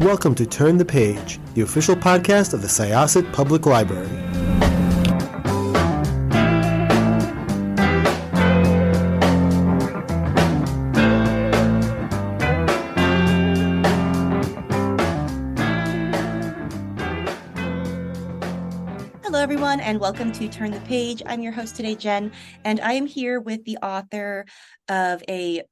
Welcome to Turn the Page, the official podcast of the Syosset Public Library. Hello, everyone, and welcome to Turn the Page. I'm your host today, Jen, and I am here with the author of a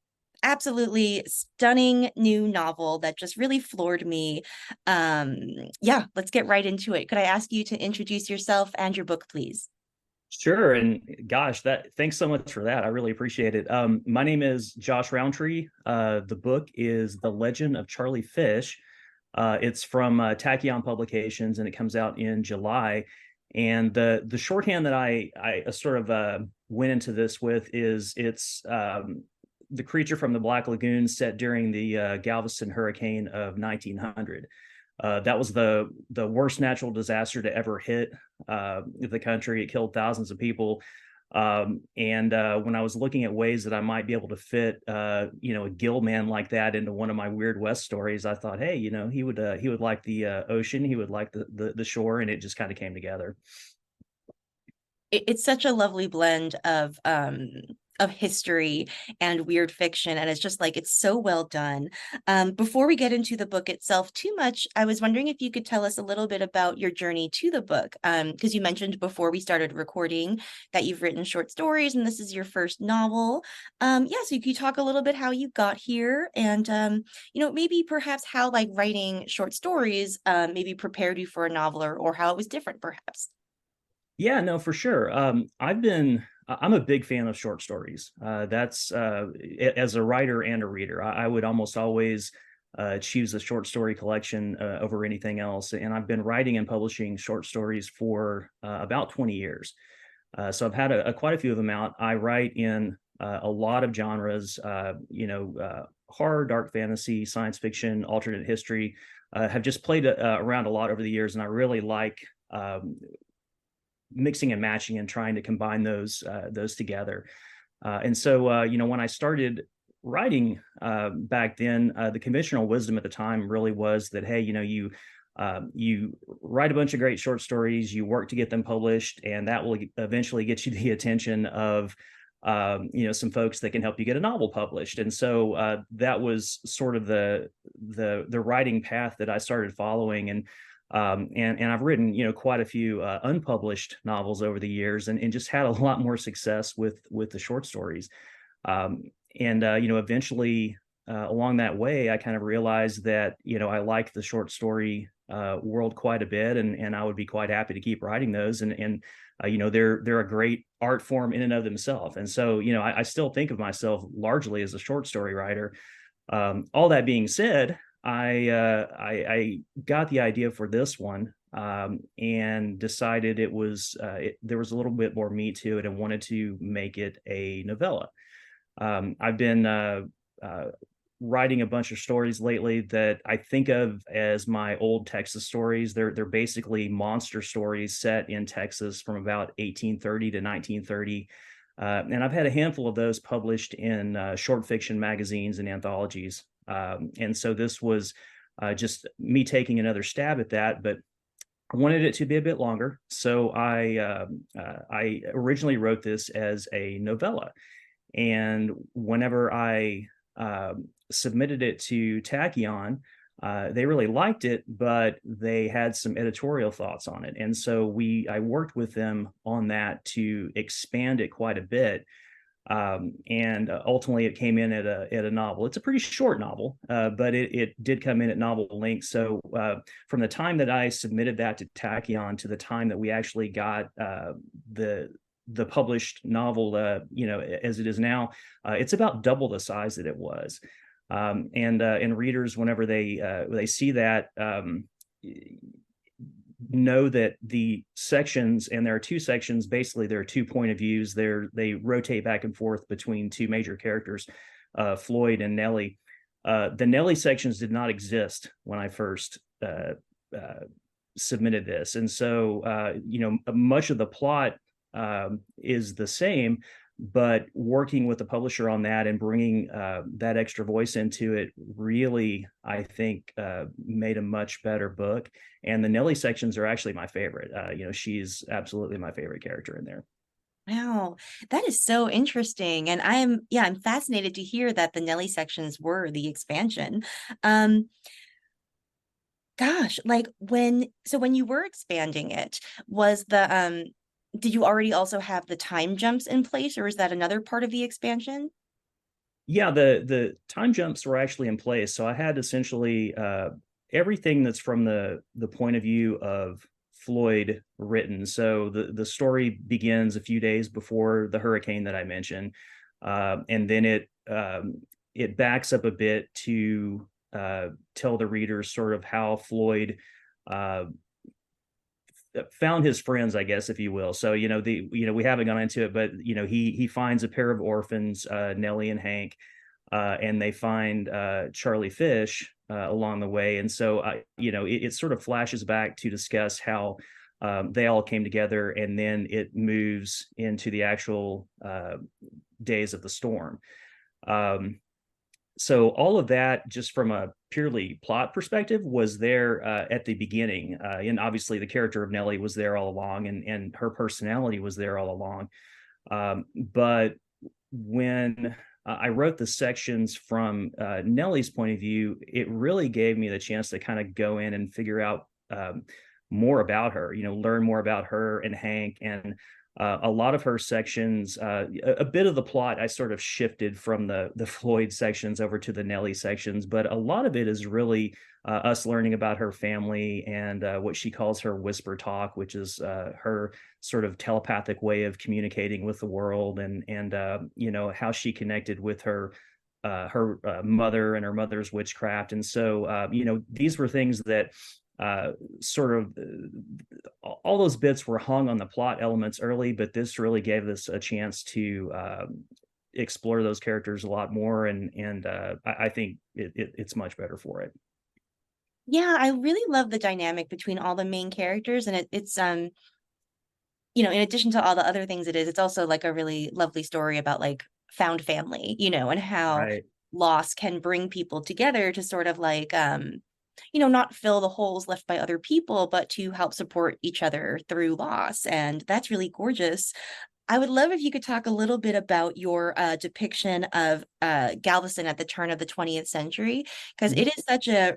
absolutely stunning new novel that just really floored me. Let's get right into it. Could I ask you to introduce yourself and your book, please? Sure. And gosh, thanks so much for that. I really appreciate it. My name is Josh Rountree. The book is The Legend of Charlie Fish. It's from Tachyon Publications, and it comes out in July. And the shorthand that I sort of went into this with is it's the creature from the Black Lagoon set during the Galveston hurricane of 1900. That was the worst natural disaster to ever hit the country. It killed thousands of people. When I was looking at ways that I might be able to fit, a gill man like that into one of my Weird West stories, I thought, hey, he would like the ocean, he would like the shore, and it just kind of came together. It's such a lovely blend of history and weird fiction, and it's so well done. Before we get into the book itself too much, I was wondering if you could tell us a little bit about your journey to the book, because you mentioned before we started recording that you've written short stories and this is your first novel. So could you talk a little bit how you got here, and maybe perhaps how writing short stories maybe prepared you for a novel, or how it was different perhaps. Yeah, no, for sure. I'm a big fan of short stories. That's as a writer and a reader, I would almost always choose a short story collection over anything else. And I've been writing and publishing short stories for about 20 years. So I've had quite a few of them out. I write in a lot of genres, horror, dark fantasy, science fiction, alternate history. Have just played around a lot over the years, and I really like mixing and matching and trying to combine those together. When I started writing back then, the conventional wisdom at the time really was that, hey, you write a bunch of great short stories, you work to get them published, and that will eventually get you the attention of some folks that can help you get a novel published. And so that was sort of the writing path that I started following. And I've written, quite a few unpublished novels over the years, and just had a lot more success with the short stories. Eventually along that way, I kind of realized that, I like the short story world quite a bit, and I would be quite happy to keep writing those. They're a great art form in and of themselves. And so, I still think of myself largely as a short story writer. All that being said, I got the idea for this one and decided there was a little bit more meat to it, and wanted to make it a novella. I've been writing a bunch of stories lately that I think of as my old Texas stories. They're basically monster stories set in Texas from about 1830 to 1930. And I've had a handful of those published in short fiction magazines and anthologies. And so this was just me taking another stab at that, but I wanted it to be a bit longer. So I originally wrote this as a novella. And whenever I submitted it to Tachyon, they really liked it, but they had some editorial thoughts on it. And so I worked with them on that to expand it quite a bit. And ultimately it came in at a novel. It's a pretty short novel, but it did come in at novel length. So from the time that I submitted that to Tachyon to the time that we actually got the published novel, as it is now, it's about double the size that it was. And readers, whenever they see that, know that the sections, and there are two sections, basically there are 2 point of views there. They rotate back and forth between two major characters, Floyd and Nellie. The Nellie sections did not exist when I first submitted this. And so, much of the plot is the same, but working with the publisher on that and bringing that extra voice into it really, I think, made a much better book. And the Nellie sections are actually my favorite. She's absolutely my favorite character in there. Wow, that is so interesting. And I'm fascinated to hear that the Nelly sections were the expansion. Um, Gosh, like when you were expanding it, was did you already also have the time jumps in place, or is that another part of the expansion? Yeah, the time jumps were actually in place. So I had essentially everything that's from the point of view of Floyd written. So the story begins a few days before the hurricane that I mentioned, and then it backs up a bit to tell the readers sort of how Floyd uh, found his friends, I guess, if you will. So we haven't gone into it, but he finds a pair of orphans, Nellie and Hank, and they find Charlie Fish along the way. And so it sort of flashes back to discuss how they all came together, and then it moves into the actual days of the storm. So all of that, just from a purely plot perspective, was there at the beginning, and obviously the character of Nellie was there all along, and her personality was there all along. But when I wrote the sections from Nellie's point of view, it really gave me the chance to kind of go in and figure out more about her, learn more about her and Hank, and a lot of her sections, a bit of the plot I sort of shifted from the Floyd sections over to the Nellie sections, but a lot of it is really us learning about her family and what she calls her whisper talk, which is her sort of telepathic way of communicating with the world, and how she connected with her mother and her mother's witchcraft. And so these were things that sort of all those bits were hung on the plot elements early, but this really gave us a chance to explore those characters a lot more, and I think it's much better for it. Yeah, I really love the dynamic between all the main characters, and in addition to all the other things it is, it's also like a really lovely story about like found family, and how Right. loss can bring people together to sort of like not fill the holes left by other people, but to help support each other through loss. And that's really gorgeous. I would love if you could talk a little bit about your depiction of Galveston at the turn of the 20th century, because Mhm. it is such a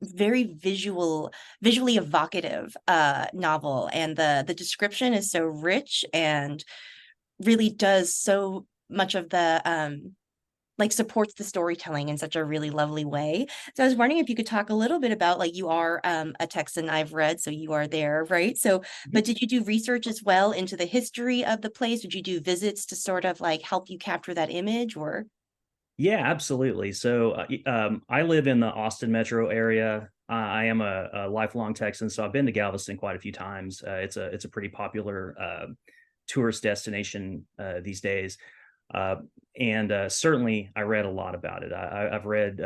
very visually evocative novel, and the description is so rich and really does so much of the like supports the storytelling in such a really lovely way. So I was wondering if you could talk a little bit about, like, you are a Texan, I've read, so you are there, right? So, but did you do research as well into the history of the place? Did you do visits to sort of like help you capture that image, or? Yeah, absolutely. So I live in the Austin metro area. I am a lifelong Texan, so I've been to Galveston quite a few times. It's a pretty popular tourist destination these days, uh, and certainly I read a lot about it. I've read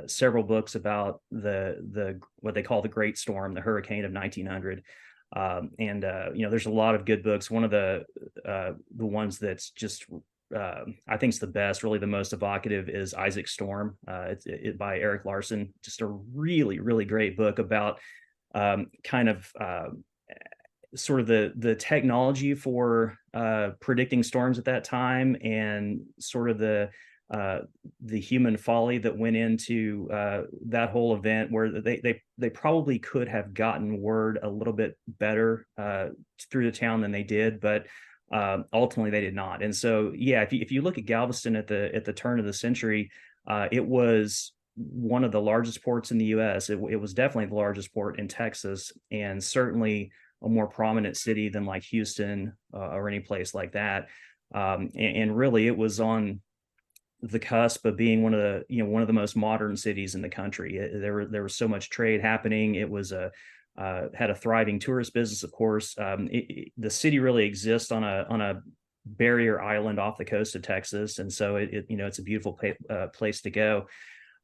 several books about the what they call the Great Storm, the Hurricane of 1900. And there's a lot of good books. One of the ones that's just I think it's the best, really the most evocative, is Isaac Storm. It's by Eric Larson. Just a really, really great book about kind of sort of the technology for predicting storms at that time, and sort of the human folly that went into that whole event, where they probably could have gotten word a little bit better through the town than they did, but ultimately they did not. And so, yeah, if you look at Galveston at the turn of the century, it was one of the largest ports in the U.S. It was definitely the largest port in Texas, and certainly a more prominent city than like Houston or any place like that. And really, it was on the cusp of being one of the most modern cities in the country. There was so much trade happening. It was had a thriving tourist business, of course. The city really exists on a barrier island off the coast of Texas, and so it's a beautiful place to go.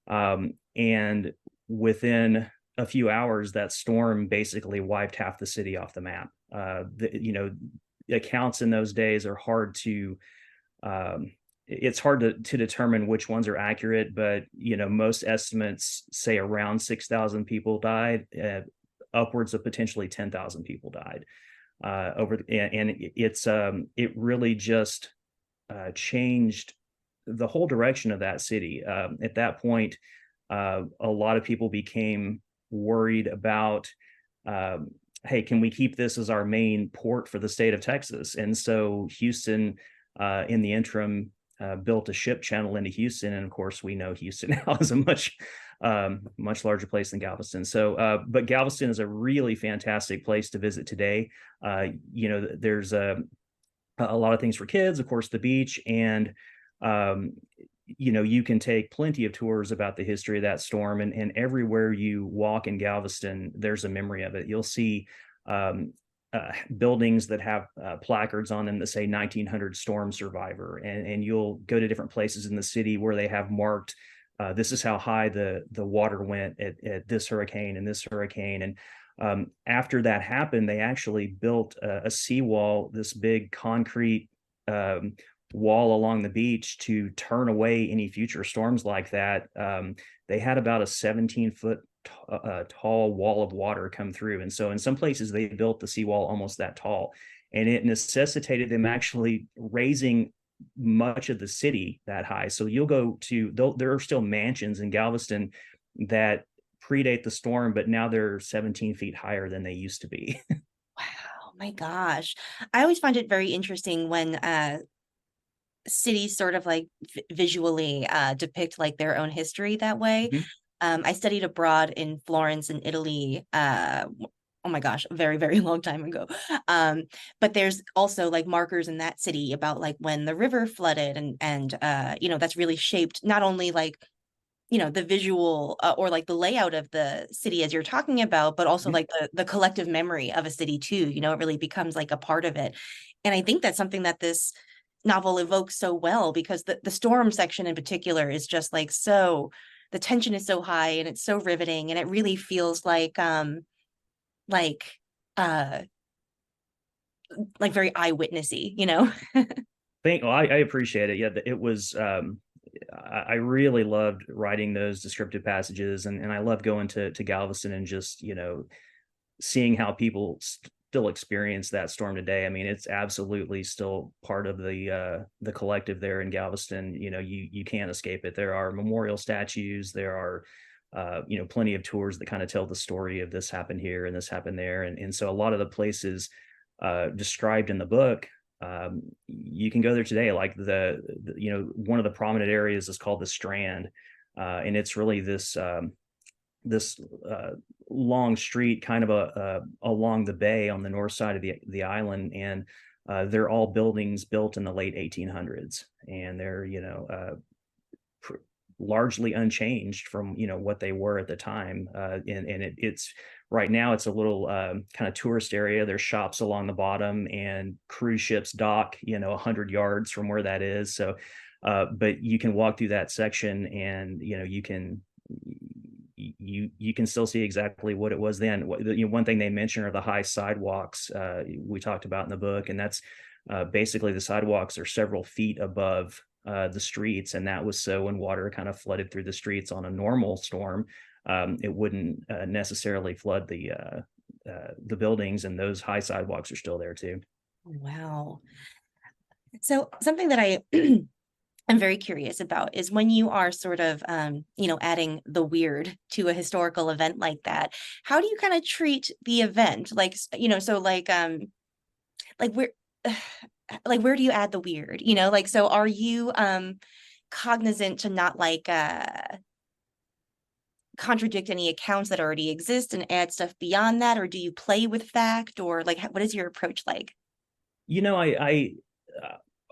And within a few hours, that storm basically wiped half the city off the map. accounts in those days are hard to it's hard to determine which ones are accurate, but most estimates say around 6,000 people died, upwards of potentially 10,000 people died and it really just changed the whole direction of that city. At that point, a lot of people became worried about, hey, can we keep this as our main port for the state of Texas? And so Houston, in the interim, built a ship channel into Houston. And of course, we know Houston now is a much larger place than Galveston. So, but Galveston is a really fantastic place to visit today. There's a lot of things for kids, of course, the beach, and you can take plenty of tours about the history of that storm, and everywhere you walk in Galveston, there's a memory of it. You'll see buildings that have placards on them that say 1900 storm survivor, and you'll go to different places in the city where they have marked this is how high the water went at this hurricane and this hurricane. And after that happened, they actually built a seawall, this big concrete wall along the beach to turn away any future storms like that. They had about a 17-foot tall wall of water come through. And so in some places they built the seawall almost that tall, and it necessitated them actually raising much of the city that high. So you'll go to, there are still mansions in Galveston that predate the storm, but now they're 17 feet higher than they used to be. Wow, my gosh. I always find it very interesting when cities sort of like visually depict like their own history that way. Mhm. I studied abroad in Florence in Italy. Oh my gosh, a very, very long time ago. But there's also like markers in that city about like when the river flooded, and that's really shaped not only like the visual or like the layout of the city as you're talking about, but also Mhm. like the collective memory of a city too. It really becomes like a part of it. And I think that's something that this novel evokes so well, because the storm section in particular is just like so, the tension is so high and it's so riveting, and it really feels like uh very eyewitnessy. I appreciate it. Yeah, it was. I really loved writing those descriptive passages, and I love going to Galveston and just seeing how people still experience that storm today. I mean, it's absolutely still part of the collective there in Galveston. You can't escape it. There are memorial statues. There are plenty of tours that kind of tell the story of this happened here and this happened there, and so a lot of the places described in the book, you can go there today. Like one of the prominent areas is called the Strand, and it's really this long street kind of along the bay on the north side of the island, and they're all buildings built in the late 1800s, and they're largely unchanged from what they were at the time. And it's right now it's a little kind of tourist area. There's shops along the bottom, and cruise ships dock 100 yards from where that is. So but you can walk through that section, and you can still see exactly what it was then. One thing they mention are the high sidewalks we talked about in the book, and that's basically the sidewalks are several feet above the streets, and that was so when water kind of flooded through the streets on a normal storm, it wouldn't necessarily flood the buildings, and those high sidewalks are still there too. Wow. So something that I I'm very curious about is when you are sort of adding the weird to a historical event like that, how do you kind of treat the event? Like, so like where like where do you add the weird? Like, so are you cognizant to not like contradict any accounts that already exist and add stuff beyond that, or do you play with fact, or like what is your approach like?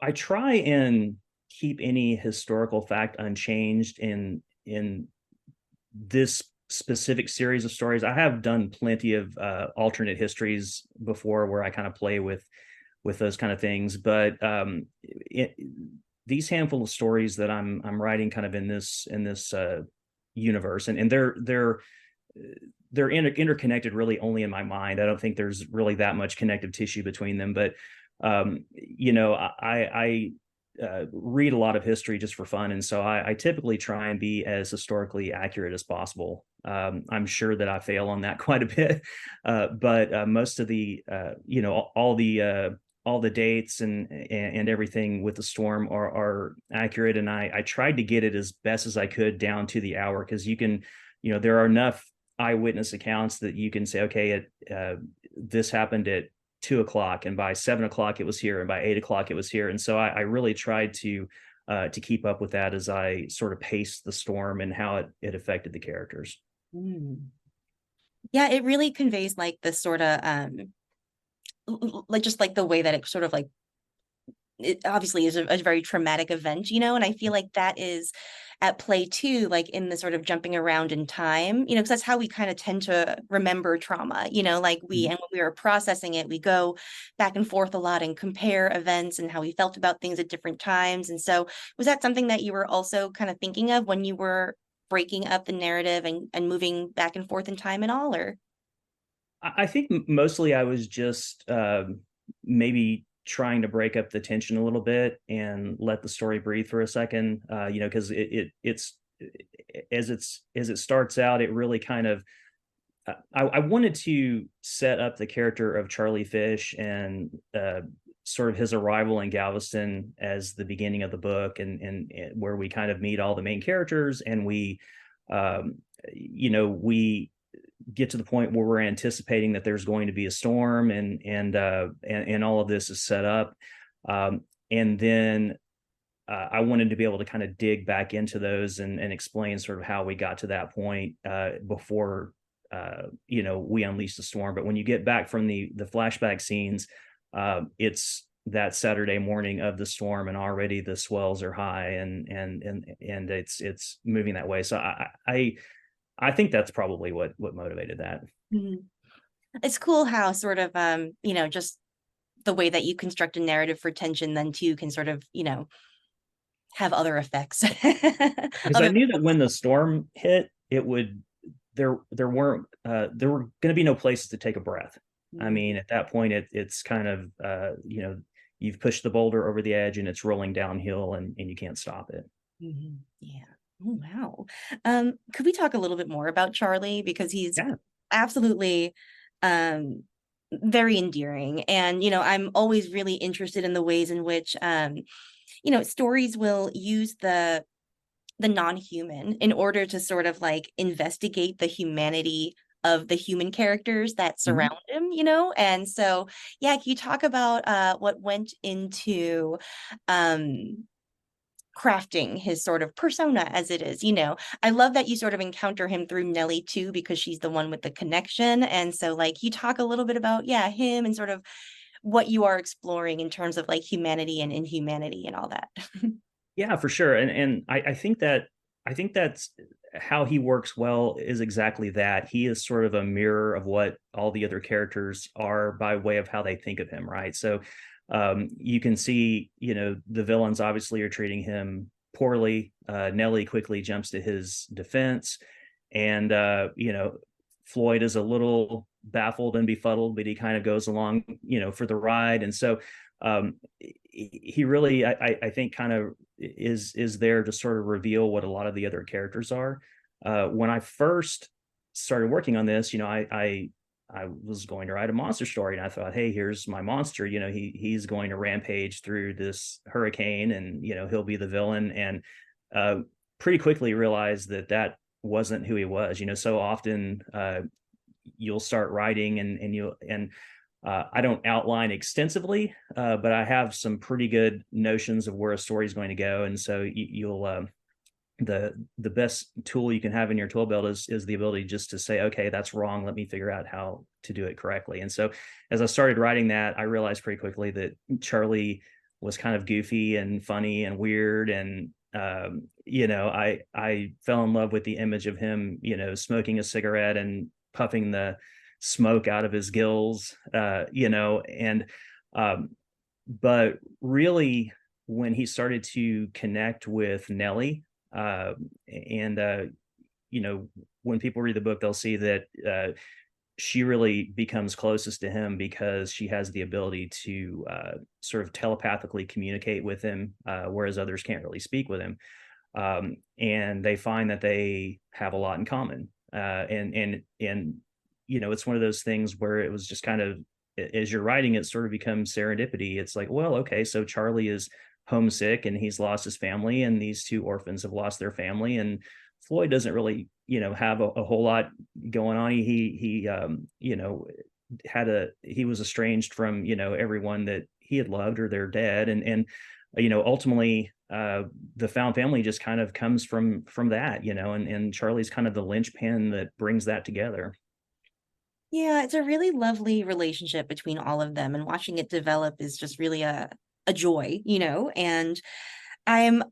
I try and keep any historical fact unchanged in this specific series of stories. I have done plenty of alternate histories before where I kind of play with those kind of things, but these handful of stories that I'm writing kind of in this universe, and they're interconnected really only in my mind. I don't think there's really that much connective tissue between them, but I read a lot of history just for fun, and so I typically try and be as historically accurate as possible. I'm sure that I fail on that quite a bit, but most of the all the dates and everything with the storm are accurate, and I tried to get it as best as I could down to the hour, because there are enough eyewitness accounts that you can say, okay, this happened at 2 o'clock, and by 7 o'clock it was here, and by 8 o'clock it was here. And so I really tried to keep up with that as I sort of paced the storm and how it affected the characters. Yeah, it really conveys like the sort of like just like the way that it sort of like it obviously is a very traumatic event, and I feel like that is at play too, like in the sort of jumping around in time, because that's how we kind of tend to remember trauma, like and when we are processing it, we go back and forth a lot and compare events and how we felt about things at different times. And so was that something that you were also kind of thinking of when you were breaking up the narrative and moving back and forth in time and all, or? I think mostly I was just maybe trying to break up the tension a little bit and let the story breathe for a second, because it's as it starts out, it really kind of I wanted to set up the character of Charlie Fish and sort of his arrival in Galveston as the beginning of the book, and where we kind of meet all the main characters, and we we get to the point where we're anticipating that there's going to be a storm, and all of this is set up, and then I wanted to be able to kind of dig back into those and explain sort of how we got to that point before we unleash the storm. But when you get back from the flashback scenes, it's that Saturday morning of the storm, and already the swells are high, and it's moving that way. So I think that's probably what motivated that. It's cool how sort of just the way that you construct a narrative for tension then too can sort of have other effects. Because I knew that when the storm hit, it would there were going to be no places to take a breath. I mean, at that point, it's kind of you've pushed the boulder over the edge and it's rolling downhill, and you can't stop it. Yeah. Oh, wow. Could we talk a little bit more about Charlie, because he's absolutely very endearing, and I'm always really interested in the ways in which stories will use the non-human in order to sort of like investigate the humanity of the human characters that surround him, and so yeah, can you talk about what went into crafting his sort of persona as it is? I love that you sort of encounter him through Nellie too, because she's the one with the connection. And so like you talk a little bit about him and sort of what you are exploring in terms of like humanity and inhumanity and all that. Yeah, for sure. And I think that's how he works well, is exactly that. He is sort of a mirror of what all the other characters are by way of how they think of him, right? So you can see, the villains obviously are treating him poorly. Nellie quickly jumps to his defense, and Floyd is a little baffled and befuddled, but he kind of goes along, for the ride. And so he really, I think, kind of is there to sort of reveal what a lot of the other characters are. When I first started working on this, I was going to write a monster story, and I thought, hey, here's my monster. He's going to rampage through this hurricane, and he'll be the villain. And pretty quickly realized that wasn't who he was. So often you'll start writing, and I don't outline extensively, but I have some pretty good notions of where a story is going to go, and so you'll. The best tool you can have in your tool belt is the ability just to say, okay, that's wrong, let me figure out how to do it correctly. And so as I started writing that, I realized pretty quickly that Charlie was kind of goofy and funny and weird, and I fell in love with the image of him smoking a cigarette and puffing the smoke out of his gills, and but really when he started to connect with Nellie, and when people read the book, they'll see that she really becomes closest to him because she has the ability to sort of telepathically communicate with him, whereas others can't really speak with him. And they find that they have a lot in common. And it's one of those things where it was just kind of, as you're writing, it sort of becomes serendipity. It's like, well, okay, so Charlie is homesick and he's lost his family, and these two orphans have lost their family, and Floyd doesn't really, have a whole lot going on. He he was estranged from, everyone that he had loved, or they're dead. And ultimately, the found family just kind of comes from that, and Charlie's kind of the linchpin that brings that together. Yeah, it's a really lovely relationship between all of them, and watching it develop is just really a joy, and I'm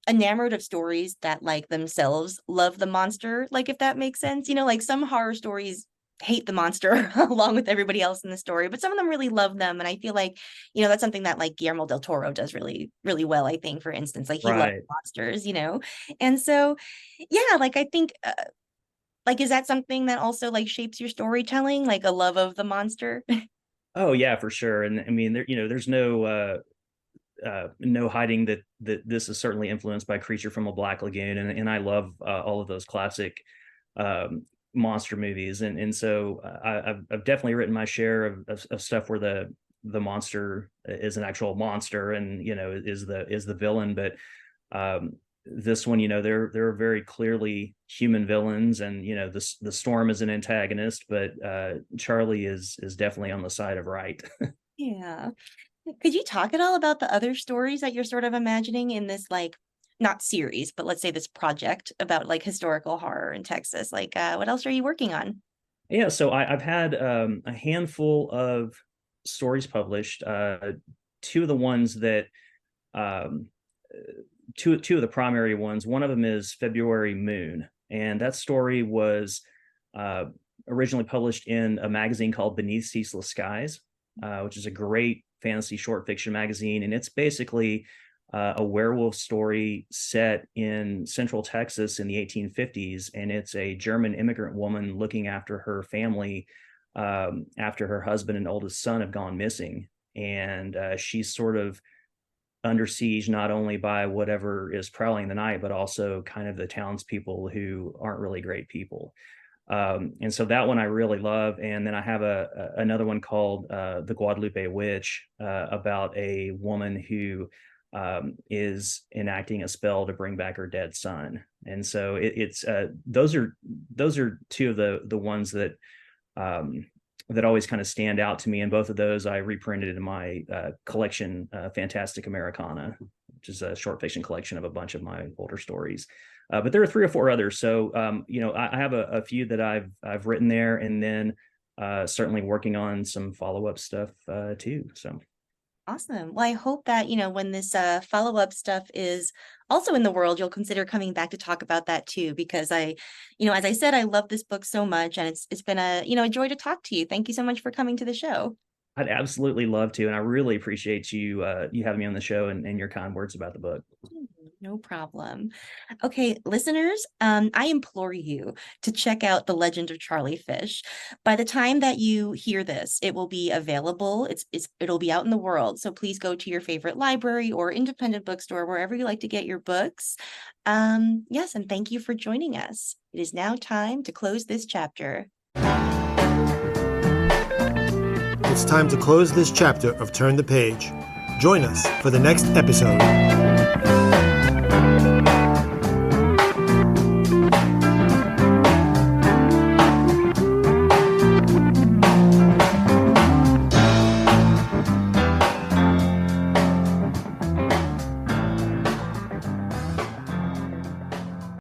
enamored of stories that like themselves love the monster, like, if that makes sense. Like some horror stories hate the monster along with everybody else in the story, but some of them really love them. And I feel like, that's something that like Guillermo del Toro does really, really well, I think, for instance. Like, he loves Right. monsters, and so yeah, like I think like, is that something that also like shapes your storytelling, like a love of the monster? Oh yeah, for sure. And I mean, there's no hiding that this is certainly influenced by Creature from a Black Lagoon, and I love all of those classic monster movies, and so I've definitely written my share of stuff where the monster is an actual monster, and is the villain. But this one, they're very clearly human villains, and the Storm is an antagonist, but Charlie is definitely on the side of right. Yeah. Could you talk at all about the other stories that you're sort of imagining in this, like, not series, but let's say this project about like historical horror in Texas? Like, what else are you working on? Yeah, so I've had a handful of stories published. Two of the ones that um, two of the primary ones. One of them is February Moon, and that story was uh, originally published in a magazine called Beneath Ceaseless Skies, which is a great fantasy short fiction magazine, and it's basically a werewolf story set in Central Texas in the 1850s, and it's a German immigrant woman looking after her family after her husband and oldest son have gone missing, and she's sort of under siege not only by whatever is prowling the night, but also kind of the townspeople who aren't really great people. And so that one I really love. And then I have another one called The Guadalupe Witch, about a woman who is enacting a spell to bring back her dead son. And so it's those are two of the ones that that always kind of stand out to me. And both of those I reprinted in my collection, Fantastic Americana, which is a short fiction collection of a bunch of my older stories. But there are 3 or 4 others. So, I have a few that I've written there, and then certainly working on some follow-up stuff too. So. Awesome. Well, I hope that, when this follow-up stuff is also in the world, you'll consider coming back to talk about that too, because as I said, I love this book so much, and it's been a joy to talk to you. Thank you so much for coming to the show. I'd absolutely love to, and I really appreciate you having me on the show and your kind words about the book. No problem. Okay, listeners, I implore you to check out The Legend of Charlie Fish. By the time that you hear this, it will be available. It'll be out in the world. So please go to your favorite library or independent bookstore, wherever you like to get your books. Yes, and thank you for joining us. It is now time to close this chapter. It's time to close this chapter of Turn the Page. Join us for the next episode.